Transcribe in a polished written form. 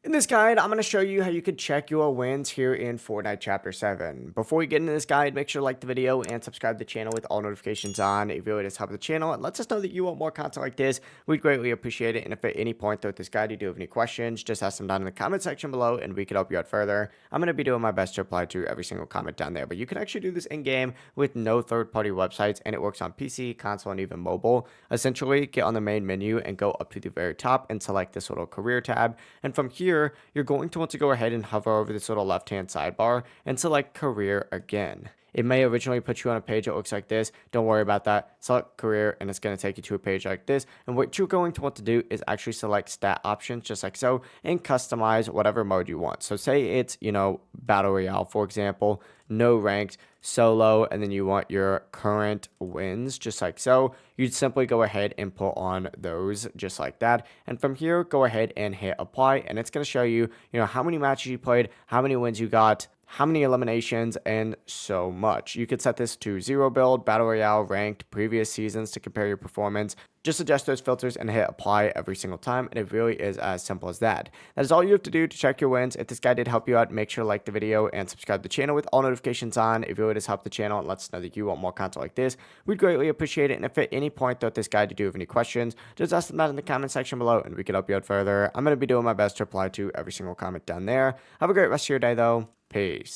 In this guide, I'm going to show you how you could check your wins here in Fortnite Chapter 7. Before we get into this guide, make sure to like the video and subscribe to the channel with all notifications on. It really does help the channel and lets us know that you want more content like this. We'd greatly appreciate it. And if at any point throughout this guide you do have any questions, just ask them down in the comment section below and we could help you out further. I'm going to be doing my best to reply to every single comment down there. But you can actually do this in-game with no third-party websites, and it works on PC, console, and even mobile. Essentially, get on the main menu and go up to the very top and select this little career tab. And from here, you're going to want to go ahead and hover over this little left-hand sidebar and select career again. It may originally put you on a page that looks like this. Don't worry about that. Select career and it's going to take you to a page like this. And what you're going to want to do is actually select stat options just like so and customize whatever mode you want. So say it's, Battle Royale, for example, no ranked, solo, and then you want your current wins just like so. You'd simply go ahead and put on those just like that. And from here, go ahead and hit apply. And it's going to show you, how many matches you played, how many wins you got, how many eliminations, and so much. You could set this to 0 build, battle royale, ranked, previous seasons to compare your performance. Just adjust those filters and hit apply every single time, and it really is as simple as that. That is all you have to do to check your wins. If this guide did help you out, make sure to like the video and subscribe to the channel with all notifications on. It really does help the channel and lets us know that you want more content like this. We'd greatly appreciate it, and if at any point throughout this guide you do have any questions, just ask them down in the comment section below and we can help you out further. I'm going to be doing my best to reply to every single comment down there. Have a great rest of your day though. Peace.